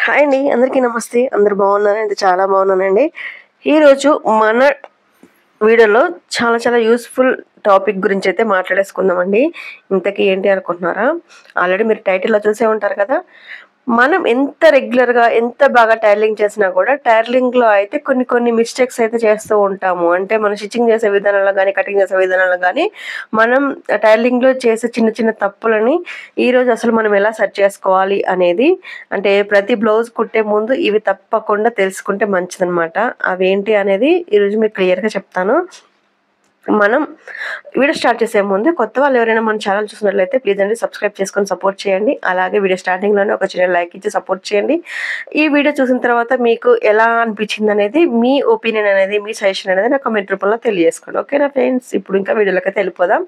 Hi అండి. అందరికీ నమస్తే. అందరూ బాగున్నారా? నేను చాలా బాగున్నానండి. ఈరోజు మన వీడియోలో చాలా యూజ్‌ఫుల్ టాపిక్ గురించైతే మాట్లాడేసుకుందామండి. ఇంతకీ ఏంటి అనుకుంటున్నారా? ఆల్రెడీ మీరు టైటిల్‌లో చూసే ఉంటారు కదా! మనం ఎంత రెగ్యులర్‌గా ఎంత బాగా టైలరింగ్ చేసినా కూడా టైలరింగ్‌లో అయితే కొన్ని మిస్టేక్స్ అయితే చేస్తూ ఉంటాము. అంటే మనం స్టిచ్చింగ్ చేసే విధానంలో గానీ, కటింగ్ చేసే విధానంలో గానీ, మనం టైలరింగ్‌లో చేసే చిన్న తప్పులని ఈరోజు అసలు మనం ఎలా సరి చేసుకోవాలి అనేది అంటే ప్రతి బ్లౌజ్ కుట్టే ముందు ఇవి తప్పకుండా తెలుసుకుంటే మంచిదనమాట. అవేంటి అనేది ఈరోజు మీకు క్లియర్‌గా చెప్తాను. మనం వీడియో స్టార్ట్ చేసే ముందు కొత్త వాళ్ళు ఎవరైనా మన ఛానల్ చూసినట్లయితే ప్లీజ్ అండి సబ్స్క్రైబ్ చేసుకొని సపోర్ట్ చేయండి. అలాగే వీడియో స్టార్టింగ్‌లోనే ఒక చిన్న లైక్ ఇచ్చి సపోర్ట్ చేయండి. ఈ వీడియో చూసిన తర్వాత మీకు ఎలా అనిపించిందనేది మీ ఒపీనియన్ అనేది, మీ సజెషన్ అనేది నాకు కామెంట్ రూపంలో తెలియజేసుకోండి. ఓకేనా ఫ్రెండ్స్? ఇప్పుడు ఇంకా వీడియోలోకైతే వెళ్ళిపోదాం.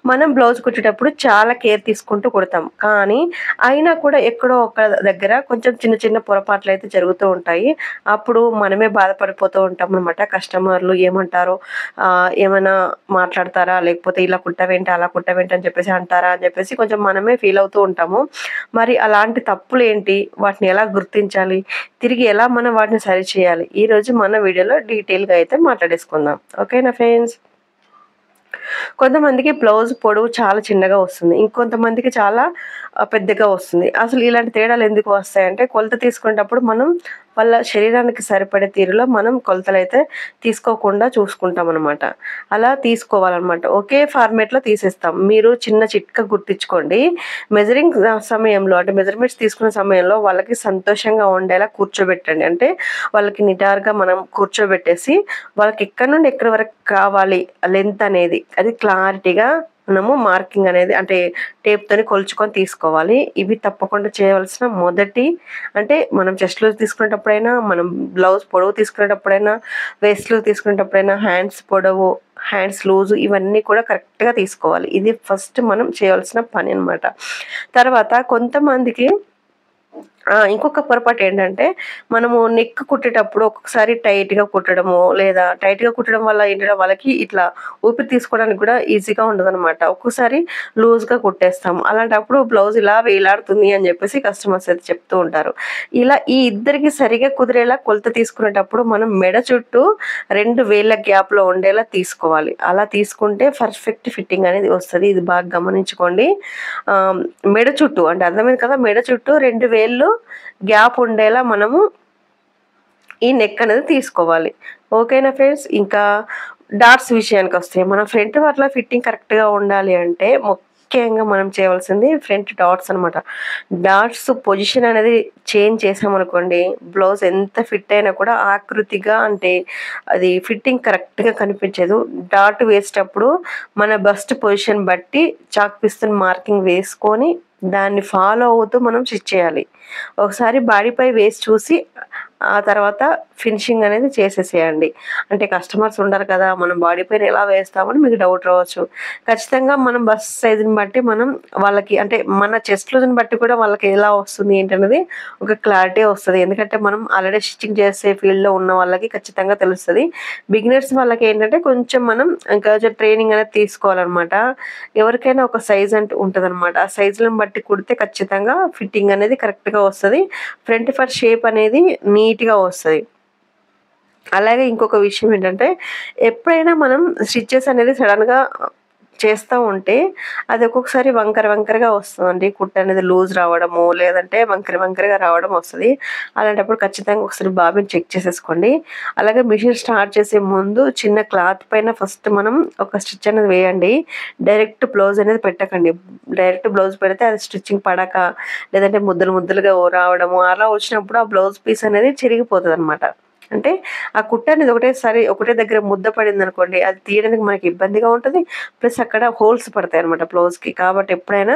మనం బ్లౌజ్ కుట్టేటప్పుడు చాలా కేర్ తీసుకుంటూ కుడతాం. కానీ అయినా కూడా ఎక్కడో ఒక దగ్గర కొంచెం చిన్న పొరపాట్లయితే జరుగుతూ ఉంటాయి. అప్పుడు మనమే బాధపడిపోతూ ఉంటామనమాట. కస్టమర్లు ఏమంటారో ఏమైనా మాట్లాడతారా? లేకపోతే ఇలా కుట్టవేంటి, అలా కుట్టవేంటి అని చెప్పేసి అంటారా? అని చెప్పేసి కొంచెం మనమే ఫీల్ అవుతూ ఉంటాము. మరి అలాంటి తప్పులేంటి? వాటిని ఎలా గుర్తించాలి? తిరిగి ఎలా మనం వాటిని సరిచేయాలి? ఈరోజు మన వీడియోలో డీటెయిల్‌గా అయితే మాట్లాడేసుకుందాం. ఓకేనా ఫ్రెండ్స్? కొంతమందికి బ్లౌజ్ పొడవు చాలా చిన్నగా వస్తుంది. ఇంకొంతమందికి చాలా పెద్దగా వస్తుంది. అసలు ఇలాంటి తేడాలు ఎందుకు వస్తాయంటే కొలత తీసుకునేటప్పుడు మనం వాళ్ళ శరీరానికి సరిపడే తీరులో మనం కొలతలైతే తీసుకోకుండా చూసుకుంటామనమాట. అలా తీసుకోవాలనమాట. ఒకే ఫార్మాట్‌లో తీసేస్తాం. మీరు చిన్న చిట్కా గుర్తుంచుకోండి. సమయంలో అంటే మెజర్‌మెంట్స్ తీసుకునే సమయంలో వాళ్ళకి సంతోషంగా ఉండేలా కూర్చోబెట్టండి. అంటే వాళ్ళకి నిటారుగా మనం కూర్చోబెట్టేసి వాళ్ళకి ఎక్కడి నుండి ఎక్కడి వరకు కావాలి లెంత్ అనేది అది క్లారిటీగా మనము మార్కింగ్ అనేది అంటే టేప్‌తోని కొలుచుకొని తీసుకోవాలి. ఇవి తప్పకుండా చేయవలసిన మొదటి అంటే మనం చెస్ట్ లూజ్ తీసుకునేటప్పుడైనా, మనం బ్లౌజ్ పొడవు తీసుకునేటప్పుడైనా, వేస్ట్ లూజ్ తీసుకునేటప్పుడైనా, హ్యాండ్స్ పొడవు, హ్యాండ్స్ లూజు ఇవన్నీ కూడా కరెక్ట్‌గా తీసుకోవాలి. ఇది ఫస్ట్ మనం చేయవలసిన పని అనమాట. తర్వాత కొంతమందికి ఇంకొక పొరపాటు ఏంటంటే, మనము నెక్ కుట్టేటప్పుడు ఒక్కొక్కసారి టైట్‌గా కుట్టడము, లేదా టైట్‌గా కుట్టడం వల్ల ఏంటంటే వాళ్ళకి ఇట్లా ఊపిరి తీసుకోవడానికి కూడా ఈజీగా ఉండదనమాట. ఒక్కోసారి లూజ్‌గా కుట్టేస్తాము. అలాంటప్పుడు బ్లౌజ్ ఇలా వేలాడుతుంది అని చెప్పేసి కస్టమర్స్ అయితే చెప్తూ ఉంటారు. ఇలా ఈ ఇద్దరికి సరిగ్గా కుదిరేలా కొలత తీసుకునేటప్పుడు మనం మెడ చుట్టూ 2 వేళ్ళ గ్యాప్‌లో ఉండేలా తీసుకోవాలి. అలా తీసుకుంటే పర్ఫెక్ట్ ఫిట్టింగ్ అనేది వస్తది. ఇది బాగా గమనించుకోండి. మెడ చుట్టూ అంటే అర్థమైంది కదా! మెడ చుట్టూ 2 వేళ్ళు గ్యాప్ ఉండేలా మనము ఈ నెక్ అనేది తీసుకోవాలి. ఓకేనా ఫ్రెండ్స్? ఇంకా డాట్స్ విషయానికొస్తే మన ఫ్రంట్ పట్ల ఫిట్టింగ్ కరెక్ట్‌గా ఉండాలి అంటే ముఖ్యంగా మనం చేయవలసింది ఫ్రంట్ డాట్స్ అనమాట. డాట్స్ పొజిషన్ అనేది చేంజ్ చేసామనుకోండి, బ్లౌజ్ ఎంత ఫిట్ అయినా కూడా ఆకృతిగా అంటే అది ఫిట్టింగ్ కరెక్ట్‌గా కనిపించదు. డాట్ వేసేటప్పుడు మన బస్ట్ పొజిషన్ బట్టి చాక్ పీస్‌తోని మార్కింగ్ వేసుకొని దాన్ని ఫాలో అవుతూ మనం స్టిచ్ చేయాలి. ఒకసారి బాడీపై వేసి చూసి ఆ తర్వాత ఫినిషింగ్ అనేది చేసేసేయండి. అంటే కస్టమర్స్ ఉండరు కదా! మనం బాడీ పైన ఎలా వేస్తామని మీకు డౌట్ రావచ్చు. ఖచ్చితంగా మనం బస్ట్ సైజ్‌ని బట్టి మనం వాళ్ళకి అంటే మన చెస్ట్ లూజ్‌ని బట్టి కూడా వాళ్ళకి ఎలా వస్తుంది ఏంటనేది ఒక క్లారిటీ వస్తది. ఎందుకంటే మనం ఆల్రెడీ స్టిచ్చింగ్ చేసే ఫీల్డ్‌లో ఉన్న వాళ్ళకి ఖచ్చితంగా తెలుస్తది. బిగినర్స్ వాళ్ళకి ఏంటంటే కొంచెం మనం ఇంకా ట్రైనింగ్ అనేది తీసుకోవాలనమాట. ఎవరికైనా ఒక సైజ్ అంటూ ఉంటదనమాట. ఆ సైజులను బట్టి కుడితే ఖచ్చితంగా ఫిట్టింగ్ అనేది కరెక్ట్‌గా వస్తది. ఫ్రంట్ పార్ట్ షేప్ అనేది నీట్‌గా వస్తది. అలాగే ఇంకొక విషయం ఏంటంటే, ఎప్పుడైనా మనం స్టిచెస్ అనేది సడెన్‌గా చేస్తా ఉంటే, అది ఒక్కొక్కసారి వంకరగా వస్తదండి. కుట్టు అనేది లూజ్ రావడము, లేదంటే వంకరగా రావడం వస్తది. అలాంటప్పుడు ఖచ్చితంగా ఒకసారి బాబిన్ చెక్ చేసేసుకోండి. అలాగే మిషన్ స్టార్ట్ చేసే ముందు చిన్న క్లాత్ పైన ఫస్ట్ మనం ఒక స్టిచ్ అనేది వేయండి. డైరెక్ట్ బ్లౌజ్ అనేది పెట్టకండి. డైరెక్ట్ బ్లౌజ్ పెడితే అది స్టిచ్చింగ్ పడక, లేదంటే ముద్దలుగా రావడము, అలా వచ్చినప్పుడు ఆ బ్లౌజ్ పీస్ అనేది చిరిగిపోతదనమాట. అంటే ఆ కుట్టు అనేది ఒకటే దగ్గర ముద్ద పడిందనుకోండి, అది తీయడానికి మనకి ఇబ్బందిగా ఉంటది. ప్లస్ అక్కడ హోల్స్ పడతాయన్నమాట బ్లౌజ్‌కి. కాబట్టి ఎప్పుడైనా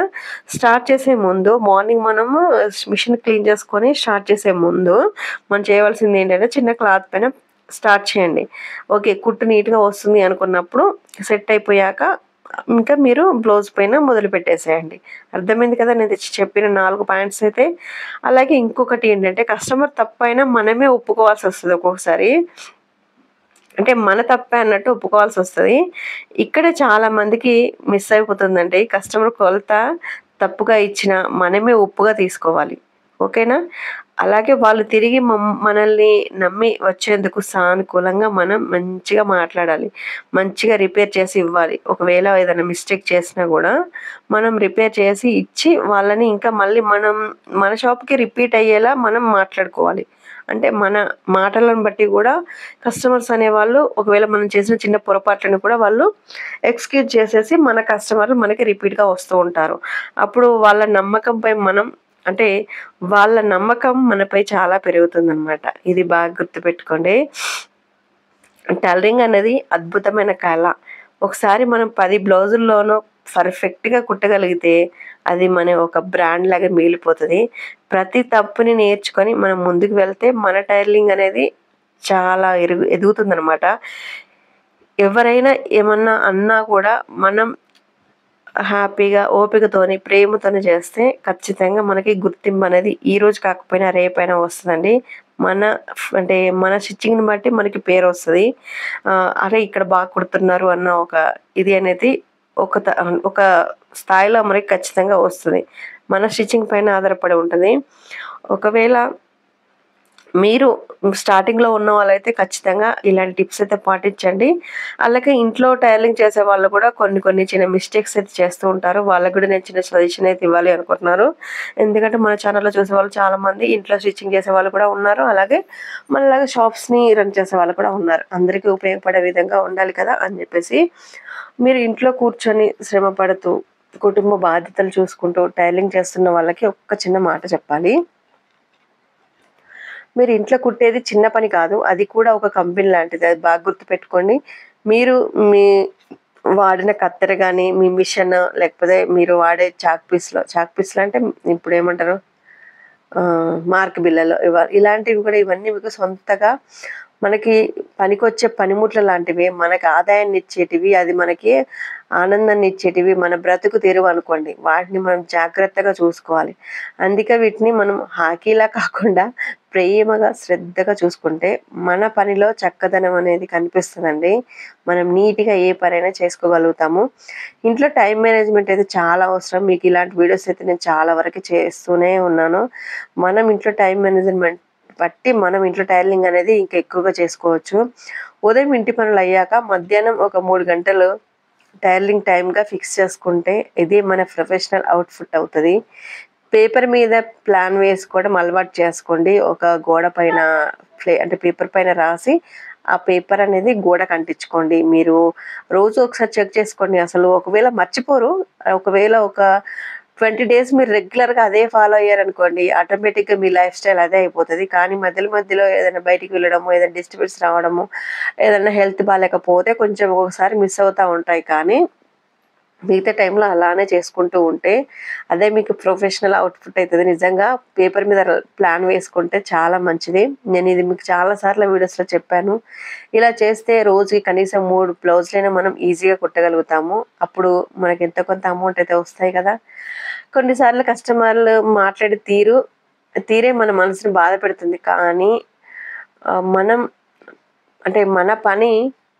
స్టార్ట్ చేసే ముందు మార్నింగ్ మనము మిషన్ క్లీన్ చేసుకొని స్టార్ట్ చేసే ముందు మనం చేయవలసింది ఏంటంటే చిన్న క్లాత్ పైన స్టార్ట్ చేయండి. ఓకే. కుట్టు నీట్‌గా వస్తుంది అనుకున్నప్పుడు సెట్ అయిపోయాక ఇంకా మీరు బ్లౌజ్ పైన మొదలుపెట్టేసేయండి. అర్థమైంది కదా! నేను చెప్పిన 4 పాయింట్స్ అయితే. అలాగే ఇంకొకటి ఏంటంటే కస్టమర్ తప్పైనా మనమే ఒప్పుకోవాల్సొస్తది ఒక్కొక్కసారి. అంటే మన తప్పే అన్నట్టు ఒప్పుకోవాల్సొస్తది. ఇక్కడే చాలా మందికి మిస్ అయిపోతుందండి. కస్టమర్ కొలత తప్పుగా ఇచ్చినా మనమే ఒప్పుగా తీసుకోవాలి. ఓకేనా? అలాగే వాళ్ళు తిరిగి మనల్ని నమ్మి వచ్చేందుకు సానుకూలంగా మనం మంచిగా మాట్లాడాలి. మంచిగా రిపేర్ చేసి ఇవ్వాలి. ఒకవేళ ఏదైనా మిస్టేక్ చేసినా గూడా మనం రిపేర్ చేసి ఇచ్చి వాళ్ళని ఇంకా మళ్ళీ మన షాప్‌కి రిపీట్ అయ్యేలా మనం మాట్లాడుకోవాలి. అంటే మన మాటలను బట్టి గూడా కస్టమర్స్ అనేవాళ్ళు ఒకవేళ మనం చేసిన చిన్న పొరపాట్లను కూడా వాళ్ళు ఎక్స్‌క్యూజ్ చేసేసి మన కస్టమర్లు మనకి రిపీట్‌గా వస్తూ ఉంటారు. అప్పుడు వాళ్ళ నమ్మకంపై మనం అంటే వాళ్ళ నమ్మకం మనపై చాలా పెరుగుతుందనమాట. ఇది బాగా గుర్తుపెట్టుకోండి. టైలరింగ్ అనేది అద్భుతమైన కళ. ఒకసారి మనం 10 బ్లౌజుల్లోనూ పర్ఫెక్ట్‌గా కుట్టగలిగితే అది మన ఒక బ్రాండ్ లాగా మిగిలిపోతది. ప్రతి తప్పుని నేర్చుకొని మనం ముందుకు వెళ్తే మన టైలరింగ్ అనేది చాలా ఎదుగుతుందనమాట. ఎవరైనా ఏమన్నా అన్నా కూడా మనం హ్యాపీగా, ఓపికతోని, ప్రేమతోని చేస్తే ఖచ్చితంగా మనకి గుర్తింపనేది ఈరోజు కాకపోయినా రేపైనా వస్తదండి. అంటే మన స్టిచ్చింగ్‌ని బట్టి మనకి పేరొస్తది. అరే! ఇక్కడ బాగా కుడుతున్నారు అన్న ఒక ఇది అనేది ఒక స్థాయిలో మనకి ఖచ్చితంగా వస్తది. మన స్టిచ్చింగ్ పైన ఆధారపడి ఉంటది. ఒకవేళ మీరు స్టార్టింగ్‌లో ఉన్న వాళ్ళైతే ఖచ్చితంగా ఇలాంటి టిప్స్ అయితే పాటించండి. అలాగే ఇంట్లో టైలరింగ్ చేసేవాళ్ళు కూడా కొన్ని చిన్న మిస్టేక్స్ అయితే చేస్తూ ఉంటారు. వాళ్ళకి కూడా నేను చిన్న సజెషన్ అయితే ఇవ్వాలి అనుకుంటున్నాను. ఎందుకంటే మన ఛానెల్‌లో చూసేవాళ్ళు చాలామంది ఇంట్లో స్టిచ్చింగ్ చేసేవాళ్ళు కూడా ఉన్నారు. అలాగే మనలాగా షాప్స్‌ని రన్ చేసేవాళ్ళు కూడా ఉన్నారు. అందరికీ ఉపయోగపడే విధంగా ఉండాలి కదా అని చెప్పేసి మీరు ఇంట్లో కూర్చొని శ్రమ పడుతూ, కుటుంబ బాధ్యతలు చూసుకుంటూ టైలరింగ్ చేస్తున్న వాళ్ళకి ఒక్క చిన్న మాట చెప్పాలి. మీరు ఇంట్లో కుట్టేది చిన్న పని కాదు. అది కూడా ఒక కంపెనీ లాంటిది. అది బాగా గుర్తుపెట్టుకోండి. మీరు మీ వాడిన కత్తెర గాని, మీ మిషన్ లేకపోతే మీరు వాడే చాక్ పీస్‌లు అంటే ఇప్పుడేమంటారు? మార్క్ బిళ్ళలు ఇలాంటివి కూడా ఇవన్నీ మీకు సొంతగా మనకి పనికొచ్చే పనిముట్ల లాంటివి. మనకు ఆదాయాన్నిచ్చేటివి. అది మనకి ఆనందాన్నిచ్చేటివి. మన బ్రతుకు తెరువనుకోండి. వాటిని మనం జాగ్రత్తగా చూసుకోవాలి. అందుకే వీటిని మనం హాకీలా కాకుండా ప్రేమగా, శ్రద్ధగా చూసుకుంటే మన పనిలో చక్కదనం అనేది కనిపిస్తదండి. మనం నీట్‌గా ఏ పనైనా చేసుకోగలుగుతాము. ఇంట్లో టైమ్ మేనేజ్‌మెంట్ అయితే చాలా అవసరం. మీకు ఇలాంటి వీడియోస్ అయితే నేను చాలా వరకు చేస్తూనే ఉన్నాను. మనం ఇంట్లో టైమ్ మేనేజ్‌మెంట్ బట్టి మనం ఇంట్లో టైలరింగ్ అనేది ఇంకా ఎక్కువగా చేసుకోవచ్చు. ఉదయం ఇంటి పనులయ్యాక మధ్యాహ్నం ఒక 3 గంటలు టైలరింగ్ టైమ్‌గా ఫిక్స్ చేసుకుంటే ఇది మన ప్రొఫెషనల్ అవుట్‌ఫిట్ అవుతది. పేపర్ మీద ప్లాన్ వేసుకోవడం అలవాటు చేసుకోండి. ఒక గోడ పైన అంటే పేపర్ పైన రాసి, ఆ పేపర్ అనేది గోడకు అంటించుకోండి. మీరు రోజు ఒకసారి చెక్ చేసుకోండి. అసలు ఒకవేళ మర్చిపోరు. ఒకవేళ ఒక 20 డేస్ మీరు రెగ్యులర్‌గా అదే ఫాలో అయ్యారనుకోండి, ఆటోమేటిక్‌గా మీ లైఫ్ స్టైల్ అదే అయిపోతది. కానీ మధ్యలో ఏదైనా బయటికి వెళ్ళడము, ఏదైనా డిస్టర్బెన్స్ రావడము, ఏదన్నా హెల్త్ బాలేకపోతే కొంచెం ఒక్కొక్కసారి మిస్ అవుతా ఉంటాయి. కానీ మిగతా టైంలో అలానే చేసుకుంటూ ఉంటే అదే మీకు ప్రొఫెషనల్ అవుట్‌ఫిట్ అయితది. నిజంగా పేపర్ మీద ప్లాన్ వేసుకుంటే చాలా మంచిది. నేను ఇది మీకు చాలా సార్లు వీడియోస్‌లో చెప్పాను. ఇలా చేస్తే రోజుకి కనీసం 3 బ్లౌజులైనా మనం ఈజీగా కుట్టగలుగుతాము. అప్పుడు మనకి ఎంతో కొంత అమౌంట్ అయితే వస్తాయి కదా! కొన్నిసార్లు కస్టమర్లు మాట్లాడే తీరే మన మనసుని బాధపెడుతుంది. కానీ మనం అంటే మన పని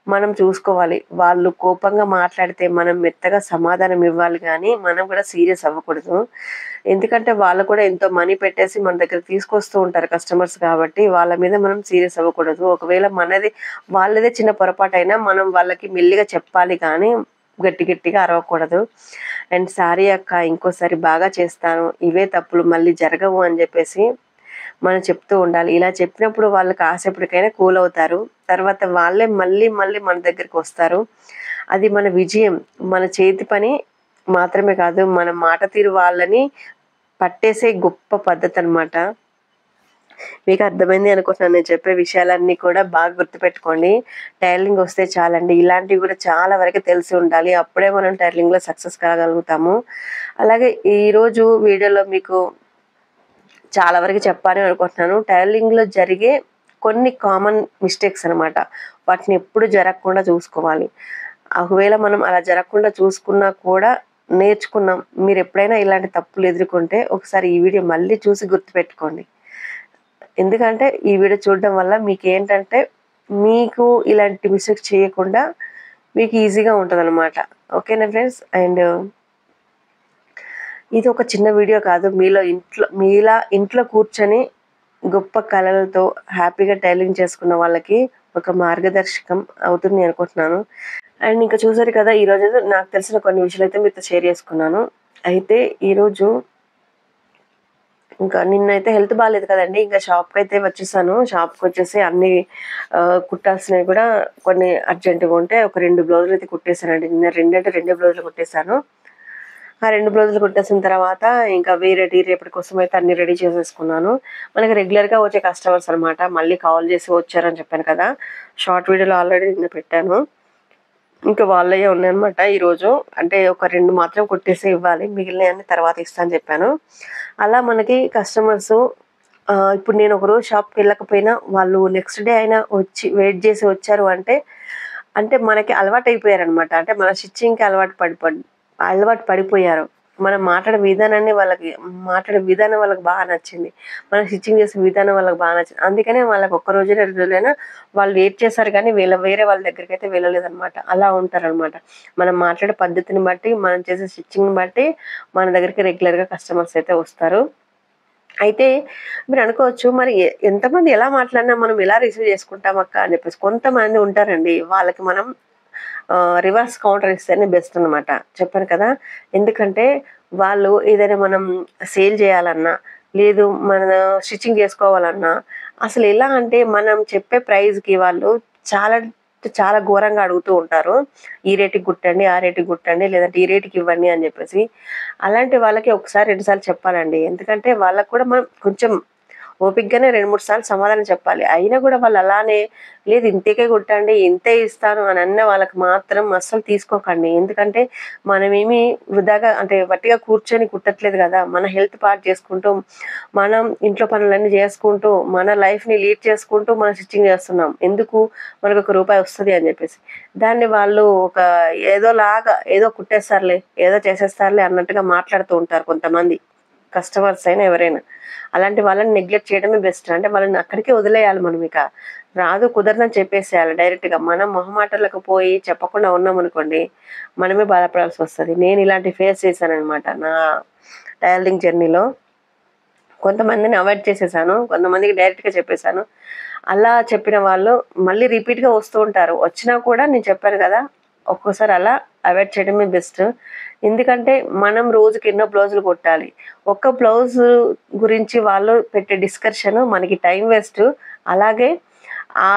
మనం చూసుకోవాలి. వాళ్ళు కోపంగా మాట్లాడితే మనం మెత్తగా సమాధానం ఇవ్వాలి గానీ, మనం కూడా సీరియస్ అవ్వకూడదు. ఎందుకంటే వాళ్ళు కూడా ఎంతో మనీ పెట్టేసి మన దగ్గరకి తీసుకొస్తూ ఉంటారు కస్టమర్స్ కాబట్టి, వాళ్ళ మీద మనం సీరియస్ అవ్వకూడదు. ఒకవేళ వాళ్ళదే చిన్న పొరపాటైనా మనం వాళ్ళకి మెల్లిగా చెప్పాలి కానీ, గట్టిగా అరవకూడదు. అండ్ సారీ అక్క ఇంకోసారి బాగా చేస్తాను. ఇవే తప్పులు మళ్ళీ జరగవు అని జెప్పేసి మనం చెప్తూ ఉండాలి. ఇలా చెప్పినప్పుడు వాళ్ళు కాసేపటికైనా కూల్ అవుతారు. తర్వాత వాళ్ళే మళ్ళీ మన దగ్గరికొస్తారు. అది మన విజయం. మన చేతి పని మాత్రమే కాదు, మన మాట తీరు వాళ్ళని పట్టేసే గొప్ప పద్ధతనమాట. మీకు అర్థమైంది అనుకుంటున్నాను. నేను చెప్పే విషయాలన్నీ కూడా బాగా గుర్తుపెట్టుకోండి. టైలరింగ్ వస్తే చాలండి. ఇలాంటివి కూడా చాలా వరకు తెలిసి ఉండాలి. అప్పుడే మనం టైలరింగ్‌లో సక్సెస్ కాగలుగుతాము. అలాగే ఈరోజు వీడియోలో మీకు చాలా వరకు చెప్పాలి అనుకుంటున్నాను. టైలరింగ్‌లో జరిగే కొన్ని కామన్ మిస్టేక్స్ అనమాట. వాటిని ఎప్పుడు జరగకుండా చూసుకోవాలి. ఒకవేళ మనం అలా జరగకుండా చూసుకున్నా కూడా నేర్చుకున్నాం. మీరెప్పుడైనా ఇలాంటి తప్పులు ఎదుర్కొంటే ఒకసారి ఈ వీడియో మళ్ళీ చూసి గుర్తుపెట్టుకోండి. ఎందుకంటే ఈ వీడియో చూడడం వల్ల మీకేంటంటే మీకు ఇలాంటి మిస్టేక్స్ చేయకుండా మీకు ఈజీగా ఉంటదనమాట. ఓకేనా ఫ్రెండ్స్? అండ్ ఇది ఒక చిన్న వీడియో కాదు. మీలా ఇంట్లో కూర్చొని గొప్ప కళలతో హ్యాపీగా టైలరింగ్ చేసుకున్న వాళ్ళకి ఒక మార్గదర్శకం అవుతుంది అనుకుంటున్నాను. అండ్ ఇంకా చూసారు కదా, ఈరోజు నాకు తెలిసిన కొన్ని విషయాలైతే మీతో షేర్ చేసుకున్నాను. అయితే ఈరోజు ఇంకా నిన్నైతే హెల్త్ బాలేదు కదండీ! ఇంకా షాప్‌కైతే వచ్చేసాను. షాప్‌కొచ్చేసి అన్నీ కుట్టాల్సినవి కూడా కొన్ని అర్జెంట్‌గా ఉంటే ఒక 2 బ్లౌజులైతే కుట్టేసానండి. నిన్న 2 అంటే 2 బ్లౌజులు కుట్టేసాను. ఆ 2 బ్లౌజులు కుట్టేసిన తర్వాత ఇంకా వేరేటి రేపటి కోసమైతే అన్నీ రెడీ చేసేసుకున్నాను. మనకి రెగ్యులర్‌గా వచ్చే కస్టమర్స్ అనమాట. మళ్ళీ కాల్ చేసి వచ్చారని చెప్పాను కదా! షార్ట్ వీడియోలో ఆల్రెడీ నిన్న పెట్టాను. ఇంకా వాళ్ళయ్యే ఉన్నాయన్నమాట ఈరోజు. అంటే ఒక 2 మాత్రం కుట్టేసి ఇవ్వాలి. మిగిలినయన్ని తర్వాత ఇస్తా అని చెప్పాను. అలా మనకి కస్టమర్సు ఇప్పుడు నేను ఒకరోజు షాప్‌కెళ్ళకపోయినా వాళ్ళు నెక్స్ట్ డే అయినా వచ్చి వెయిట్ చేసి వచ్చారు అంటే, అంటే మనకి అలవాటయిపోయారనమాట. అంటే మన స్టిచ్చింగ్‌కి అలవాటు పడిపోయారు. మనం మాట్లాడే విధానం వాళ్ళకి బాగా నచ్చింది. మనం స్టిచ్చింగ్ చేసే విధానం వాళ్ళకి బాగా నచ్చింది. అందుకనే వాళ్ళకి ఒక్క రోజు, 2 రోజులైనా వాళ్ళు వెయిట్ చేశారు కానీ వేరే వాళ్ళ దగ్గరికైతే వెళ్ళలేదనమాట. అలా ఉంటారనమాట. మనం మాట్లాడే పద్ధతిని బట్టి, మనం చేసే స్టిచ్చింగ్‌ని బట్టి మన దగ్గరికి రెగ్యులర్‌గా కస్టమర్స్ అయితే వస్తారు. అయితే మీరనుకోవచ్చు, మరి ఎంతమంది ఎలా మాట్లాడినా మనం ఎలా రిసీవ్ చేసుకుంటామక్క అని చెప్పేసి. కొంతమంది ఉంటారండి. వాళ్ళకి మనం రివర్స్ కౌంటర్ ఇస్తేనే బెస్ట్ అనమాట. చెప్పాను కదా! ఎందుకంటే వాళ్ళు ఏదైనా మనం సేల్ చేయాలన్నా, లేదు మన స్టిచ్చింగ్ చేసుకోవాలన్నా, అసలు ఎలా అంటే మనం చెప్పే ప్రైస్‌కి వాళ్ళు చాలా చాలా ఘోరంగా అడుగుతూ ఉంటారు. ఈ రేటుకి కుట్టండి, ఆ రేటుకి కుట్టండి, లేదంటే ఈ రేటుకి ఇవ్వండి అని చెప్పేసి. అలాంటి వాళ్ళకి ఒకసారి, 2 సార్లు చెప్పాలండి. ఎందుకంటే వాళ్ళకి కూడా మనం కొంచెం ఓపికగానే 2, 3 సార్లు సమాధానం చెప్పాలి. అయినా కూడా వాళ్ళు అలానే లేదు ఇంతకే కుట్టండి, ఇంతే ఇస్తాను అని అన్న వాళ్ళకి మాత్రం అస్సలు తీసుకోకండి. ఎందుకంటే మనమేమి వృధాగా అంటే వట్టిగా కూర్చొని కుట్టట్లేదు గదా! మన హెల్త్ పాడు చేసుకుంటూ, మనం ఇంట్లో పనులన్నీ చేసుకుంటూ, మన లైఫ్‌ని లీడ్ చేసుకుంటూ మనం స్టిచ్చింగ్ చేస్తున్నాం. ఎందుకు? మనకొక రూపాయి వస్తది అని జెప్పేసి. దాన్ని వాళ్ళు ఒక ఏదోలాగా ఏదో కుట్టేస్తారులే, ఏదో చేసేస్తారులే అన్నట్టుగా మాట్లాడుతూ ఉంటారు కొంతమంది. కస్టమర్స్ అయినా ఎవరైనా. అలాంటి వాళ్ళని నెగ్లెక్ట్ చేయడమే బెస్ట్. అంటే వాళ్ళని అక్కడికే వదిలేయాలి మనమిక. రాదు, కుదరదని చెప్పేసేయాలి డైరెక్ట్‌గా. మనం మొహమాటాలకు పోయి చెప్పకుండా ఉన్నామనుకోండి, మనమే బాధపడాల్సొస్తది. నేను ఇలాంటి ఫేస్ చేశాననమాట నా టైలరింగ్ జర్నీలో. కొంతమందిని అవాయిడ్ చేసేసాను. కొంతమందికి డైరెక్ట్‌గా చెప్పేసాను. అలా చెప్పిన వాళ్ళు మళ్ళీ రిపీట్‌గా వస్తూ ఉంటారు. వచ్చినా కూడా నేను చెప్పాను గదా! ఒక్కోసారి అలా అవాయిడ్ చేయడమే బెస్ట్. ఎందుకంటే మనం రోజుకి ఎన్నో బ్లౌజులు కుట్టాలి. ఒక్క బ్లౌజు గురించి వాళ్ళు పెట్టే డిస్కషను మనకి టైం వేస్టు. అలాగే ఆ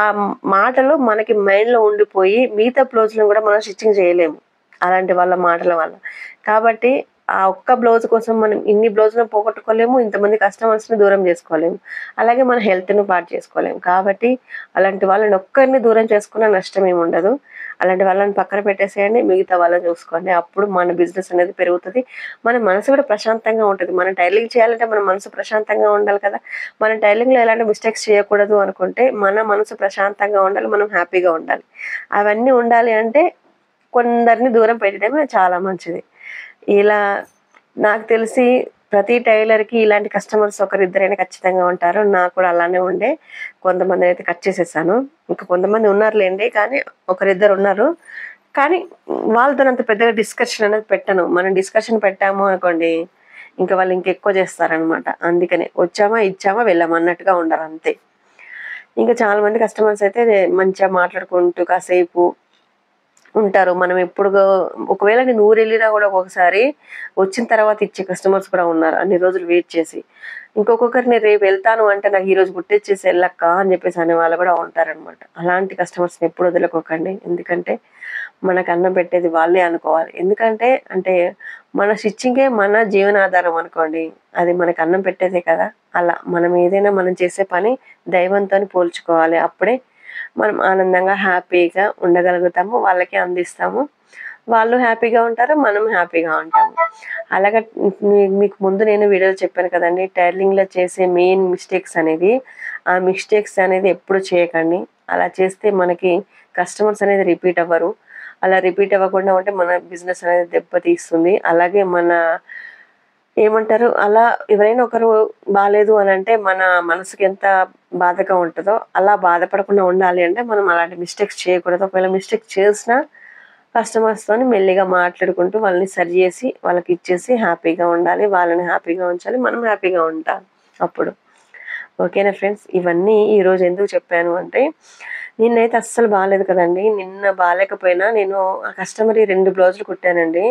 మాటలు మనకి మైండ్‌లో ఉండిపోయి మిగతా బ్లౌజులను గూడా మనం స్టిచ్చింగ్ చేయలేము. అలాంటి వాళ్ళ మాటల వల్ల. కాబట్టి ఆ ఒక్క బ్లౌజ్ కోసం మనం ఇన్ని బ్లౌజులను పోగొట్టుకోలేము. ఇంతమంది కస్టమర్స్‌ని దూరం జేసుకోలేము. అలాగే మన హెల్త్‌ని పాడు చేసుకోలేము. కాబట్టి అలాంటి వాళ్ళని ఒక్కరిని దూరం చేసుకున్న నష్టమేముండదు. అలాంటి వాళ్ళని పక్కన పెట్టేసేయండి. మిగతా వాళ్ళని చూసుకోండి. అప్పుడు మన బిజినెస్ అనేది పెరుగుతది. మన మనసు కూడా ప్రశాంతంగా ఉంటది. మనం టైలరింగ్ చేయాలంటే మన మనసు ప్రశాంతంగా ఉండాలి కదా! మనం టైలరింగ్‌లో ఎలాంటి మిస్టేక్స్ చేయకూడదు అనుకుంటే మన మనసు ప్రశాంతంగా ఉండాలి. మనం హ్యాపీగా ఉండాలి. అవన్నీ ఉండాలి అంటే కొందరిని దూరం పెట్టడమే చాలా మంచిది. ఇలా నాకు తెలిసి ప్రతి టైలర్‌కి ఇలాంటి కస్టమర్స్ ఒకరిద్దరైనా ఖచ్చితంగా ఉంటారు. నాకు కూడా అలానే ఉండే. కొంతమందినైతే కట్ చేసేసాను. ఇంకా కొంతమంది ఉన్నారులెండి. కానీ ఒకరిద్దరున్నారు. కానీ వాళ్ళతోనంత పెద్దగా డిస్కషన్ అనేది పెట్టను. మనం డిస్కషన్ పెట్టాము అనుకోండి, ఇంక వాళ్ళు ఇంకెక్కువ చేస్తారనమాట. అందుకనే వచ్చామా, ఇచ్చామా, వెళ్ళామా అన్నట్టుగా ఉండాలంతే. ఇంకా చాలా మంది కస్టమర్స్ అయితే మంచిగా మాట్లాడుకుంటూ కాసేపు ఉంటారు. మనం ఒకవేళ నేను ఊరెళ్ళినా గూడా ఒక్కొక్కసారి వచ్చిన తర్వాత ఇచ్చే కస్టమర్స్ కూడా ఉన్నారు. అన్ని రోజులు వెయిట్ చేసి. ఇంకొకరు నేను రేపెళ్తాను అంటే నాకు ఈరోజు కుట్టిచ్చేసి ఎళ్ళక్క అని జెప్పేసి అనేవాళ్ళు గూడా ఉంటారనమాట. అలాంటి కస్టమర్స్‌ని ఎప్పుడు వదులుకోకండి. ఎందుకంటే మనకు అన్నం పెట్టేది వాళ్ళే అనుకోవాలి. ఎందుకంటే అంటే మన స్టిచ్చింగే మన జీవనాధారం అనుకోండి. అది మనకు అన్నం పెట్టేదే కదా! అలా మనం ఏదైనా మనం చేసే పని దైవంతోని పోల్చుకోవాలి. అప్పుడే మనం ఆనందంగా, హ్యాపీగా ఉండగలుగుతాము. వాళ్ళకి అందిస్తాము. వాళ్ళు హ్యాపీగా ఉంటారు. మనం హ్యాపీగా ఉంటాము. అలాగే మీకు ముందు నేను వీడియోలో చెప్పాను కదండీ! టైలరింగ్‌లో చేసే మెయిన్ మిస్టేక్స్ అనేది, ఆ మిస్టేక్స్ అనేది ఎప్పుడు చేయకండి. అలా చేస్తే మనకి కస్టమర్స్ అనేది రిపీట్ అవ్వరు. అలా రిపీట్ అవ్వకుండా ఉంటే మన బిజినెస్ అనేది దెబ్బతీస్తుంది. అలాగే మన ఏమంటారు? అలా ఎవరైనా ఒకరు బాలేదు అనంటే మన మనసుకి ఎంత బాధగా ఉంటదో, అలా బాధపడకుండా ఉండాలి అంటే మనం అలాంటి మిస్టేక్స్ చేయకూడదు. ఒకవేళ మిస్టేక్ చేసినా కస్టమర్స్‌తోని మెల్లిగా మాట్లాడుకుంటూ వాళ్ళని సరి జేసి, వాళ్ళకిచ్చేసి హ్యాపీగా ఉండాలి. వాళ్ళని హ్యాపీగా ఉంచాలి. మనం హ్యాపీగా ఉంటాం అప్పుడు. ఓకేనా ఫ్రెండ్స్. ఇవన్నీ ఈరోజు ఎందుకు చెప్పాను అంటే, నిన్నైతే అస్సలు బాలేదు కదండీ. నిన్న బాలేకపోయినా నేను ఆ కస్టమర్‌వి 2 బ్లౌజులు కుట్టానండి.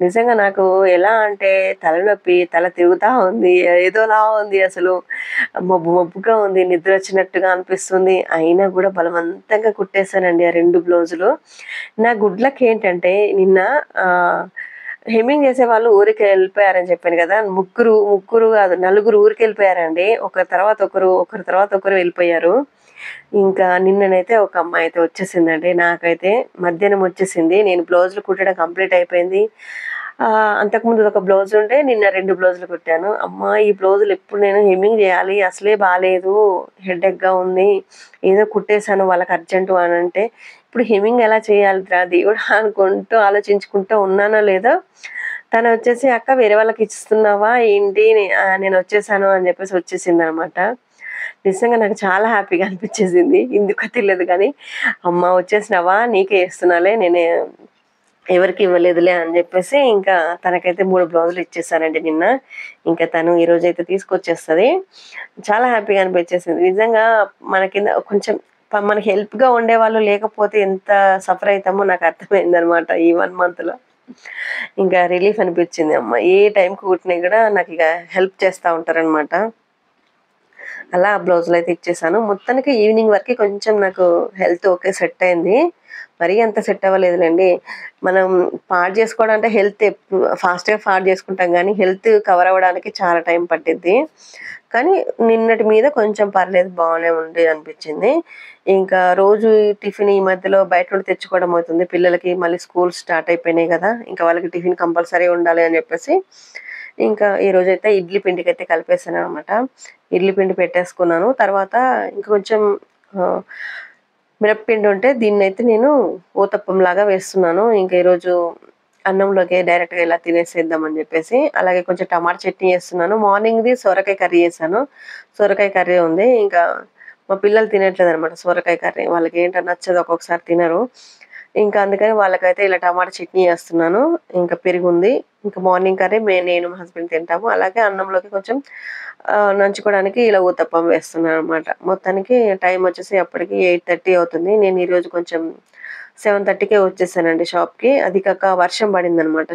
నిజంగా నాకు ఎలా అంటే తలనొప్పి, తల తిరుగుతా ఉంది. ఏదోలా ఉంది అసలు. మబ్బు మబ్బుగా ఉంది. నిద్రొచ్చినట్టుగా అనిపిస్తుంది. అయినా గూడా బలవంతంగా కుట్టేసానండి ఆ 2 బ్లౌజులు. నా గుడ్ లక్ ఏంటంటే నిన్న ఆహ్, హెమ్మింగ్ చేసేవాళ్ళు ఊరికెళ్ళిపోయారని చెప్పాను గదా! ముగ్గురు గాదు, నలుగురు ఊరికెళ్ళిపోయారండి. ఒకరి తర్వాత ఒకరు, ఒకరి తర్వాత ఒకరు వెళ్ళిపోయారు. ఇంకా నిన్ననైతే ఒక అమ్మాయయితే వచ్చేసిందండి. నాకైతే మధ్యాహ్నం వచ్చేసింది. నేను బ్లౌజులు కుట్టడం కంప్లీట్ అయిపోయింది. అంతకుముందు ఒక బ్లౌజ్ ఉంటే నిన్న 2 బ్లౌజులు కుట్టాను. అమ్మా! ఈ బ్లౌజులు ఎప్పుడు నేను హెమ్మింగ్ జేయాలి. అసలే బాలేదు. హెడేక్‌గా ఉంది. ఏదో కుట్టేసాను వాళ్ళకి అర్జెంటు అనంటే, ఇప్పుడు హెమ్మింగ్ ఎలా చేయాలిరా దేవుడా! అనుకుంటూ ఆలోచించుకుంటూ ఉన్నానో లేదో తనొచ్చేసి, "అక్క వేరే వాళ్ళకి ఇస్తున్నావా ఏంటి? నేనొచ్చేసాను" అని జెప్పేసి వచ్చేసిందనమాట. నిజంగా నాకు చాలా హ్యాపీగా అనిపిచ్చేసింది. ఎందుకో తెలీదు గానీ, "అమ్మ వచ్చేసినావా? నీకే ఇస్తున్నాలే. ఎవరికీ ఇవ్వలేదులే" అని జెప్పేసి ఇంకా తనకైతే 3 బ్లౌజులు ఇచ్చేసానండి నిన్న. ఇంకా తను ఈరోజైతే తీసుకొచ్చేస్తది. చాలా హ్యాపీగా అనిపిచ్చేసింది. నిజంగా మన కింద కొంచెం మనకి హెల్ప్‌గా ఉండేవాళ్ళు లేకపోతే ఎంత సఫర్ అయితామో నాకు అర్థమైందనమాట ఈ 1 మంత్‌లో. ఇంకా రిలీఫ్ అనిపిచ్చింది. అమ్మ! ఏ టైంకి కుట్టినయి గూడా నాకిగ హెల్ప్ చేస్తా ఉంటారనమాట. అలా బ్లౌజులయితే ఇచ్చేసాను. మొత్తానికి ఈవినింగ్ వరకే కొంచెం నాకు హెల్త్ ఓకే సెట్ అయింది. మరీ అంత సెట్ అవ్వలేదులెండి. మనం పాడు జేసుకోవడం అంటే హెల్త్ ఫాస్ట్‌గా పాడు జేసుకుంటాం గానీ, హెల్త్ కవర్ అవ్వడానికి చాలా టైం పట్టిద్ది. కానీ నిన్నటి మీద కొంచెం పర్లేదు బానే ఉంది అనిపిచ్చింది. ఇంకా రోజు ఈ టిఫిన్ ఈ మధ్యలో బయట నుండి తెచ్చుకోవడం అవుతుంది. పిల్లలకి మళ్ళీ స్కూల్స్ స్టార్ట్ అయిపోయినాయి గదా! ఇంకా వాళ్ళకి టిఫిన్ కంపల్సరీ ఉండాలి అని జెప్పేసి, ఇంకా ఈరోజైతే ఇడ్లీ పిండికైతే కలిపేసాననమాట. ఇడ్లీ పిండి పెట్టేసుకున్నాను. తర్వాత ఇంక కొంచెం ఆహ్, మినపపిండి ఉంటే దీన్నైతే నేను ఊతప్పంలాగా వేస్తున్నాను. ఇంక ఈరోజు అన్నంలోకే డైరెక్ట్‌గా ఇలా తినేసేద్దామని జెప్పేసి. అలాగే కొంచెం టమాటా చట్నీ చేస్తున్నాను. మార్నింగ్‌ది సొరకాయ కర్రీ చేశాను. సొరకాయ కర్రీ ఉంది. ఇంకా మా పిల్లలు తినట్లేదనమాట సొరకాయ కర్రీ. వాళ్ళకేంటో నచ్చదు, ఒక్కొక్కసారి తినరు. ఇంకా అందుకని వాళ్ళకైతే ఇలా టమాటా చట్నీ చేస్తున్నాను. ఇంకా పెరుగుంది. ఇంకా మార్నింగ్ కర్రీ నేను, మా హస్బెండ్ తింటాము. అలాగే అన్నంలోకి కొంచెం నంచుకోవడానికి ఇలా ఊతప్పం వేస్తున్నాననమాట. మొత్తానికి టైమొచ్చేసి అప్పటికి 8:30 అవుతుంది. నేను ఈరోజు కొంచెం 7:30కే వచ్చేసానండి షాప్‌కి. అది కాక వర్షం పడిందనమాట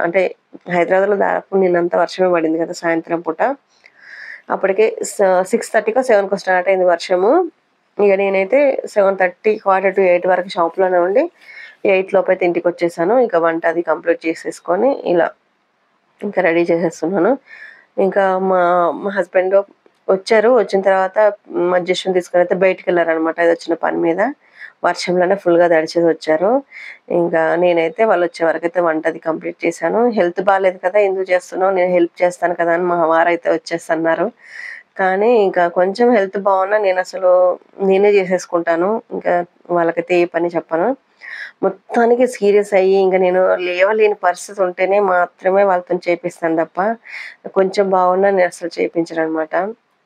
అంటే హైదరాబాద్‌లో దాదాపు నిన్నంతా వర్షమే పడింది కదా! సాయంత్రం పూట. అప్పటికే 6:30కో, 7కో స్టార్ట్ అయింది వర్షము. ఇగ నేనైతే 7:30, 7:45 వరకు షాప్‌లోనే ఉండి 8 లోపైతే ఇంటికొచ్చేసాను. ఇక వంట అది కంప్లీట్ చేసేసుకొని ఇలా ఇంకా రెడీ చేసేస్తున్నాను. ఇంకా మా మా హస్బెండ్ వచ్చారు. వచ్చిన తర్వాత అడ్జస్ట్‌మెంట్ తీసుకొనైతే బయటికెళ్లారనమాట ఏదో చిన్న పని మీద. వర్షంలోనే ఫుల్‌గా తడిచేసొచ్చారు. ఇంకా నేనైతే వాళ్ళొచ్చే వరకైతే వంట అది కంప్లీట్ చేశాను. హెల్త్ బాలేదు కదా! ఎందుకు చేస్తున్నావు? నేను హెల్ప్ చేస్తాను కదా! అని మా వారైతే వచ్చేసన్నారు. కానీ ఇంకా కొంచెం హెల్త్ బావున్నా నేనే చేసేసుకుంటాను. ఇంకా వాళ్ళకైతే ఏ పని చెప్పను. మొత్తానికి సీరియస్ అయ్యి ఇంక నేను లేవలేని పరిస్థితి ఉంటేనే మాత్రమే వాళ్ళతోని చేపిస్తాను తప్ప, కొంచెం బాగున్నా నేనసలు చేపించననమాట.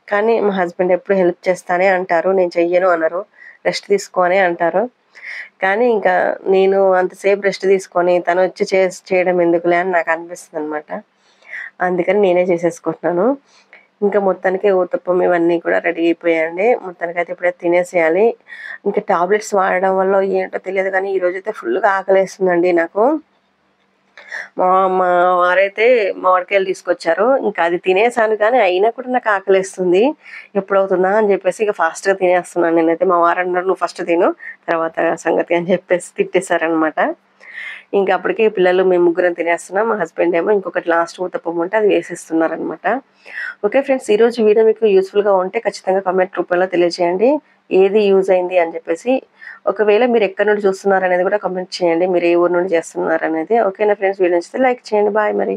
కానీ మా హస్బెండ్ ఎప్పుడు హెల్ప్ చేస్తానే అంటారు. నేను చెయ్యను అనరు. రెస్ట్ తీసుకో అనే అంటారు. కానీ ఇంకా నేను అంతసేపు రెస్ట్ తీసుకొని తనొచ్చి చేయడం ఎందుకులే అని నాకనిపిస్తదనమాట. అందుకని నేనే చేసేసుకుంటున్నాను. ఇంకా మొత్తానికి ఊతప్పం ఇవన్నీ కూడా రెడీ అయిపోయాయండి. మొత్తానికైతే ఇప్పుడైతే తినేసేయాలి. ఇంకా టాబ్లెట్స్ వాడడం వల్లో ఏంటో తెలియదు కానీ ఈరోజైతే ఫుల్‌గా ఆకలేస్తుందండి నాకు. మా మా వారైతే మామిడికాయలు తీసుకొచ్చారు. ఇంకా అది తినేసాను కానీ అయినా కూడా నాకు ఆకలేస్తుంది. ఎప్పుడవుతుందా అని చెప్పేసి ఇక ఫాస్ట్‌గా తినేస్తున్నాను నేనైతే. మా వారన్నారు, "నువ్వు ఫస్ట్ తిను తర్వాత సంగతి" అని చెప్పేసి తిట్టేసారనమాట. ఇంక అప్పటికి పిల్లలు మేము ముగ్గురం తినేస్తున్నాం. మా హస్బెండ్ ఏమో ఇంకొకటి లాస్ట్ ఊతప్పం ఉంటే అది వేసేస్తున్నారనమాట. Okay friends. ఈరోజు వీడియో మీకు యూజ్‌ఫుల్‌గా ఉంటే ఖచ్చితంగా కామెంట్ రూపంలో తెలియజేయండి. ఏది యూజ్ అయింది అని చెప్పేసి. ఒకవేళ మీరు ఎక్కడి నుండి చూస్తున్నారనేది కూడా కామెంట్ చేయండి. మీరు ఏ ఊరు నుండి చేస్తున్నారనేది. ఓకేనా ఫ్రెండ్స్. వీడియో నచ్చితే లైక్ చేయండి. బాయ్ మరి.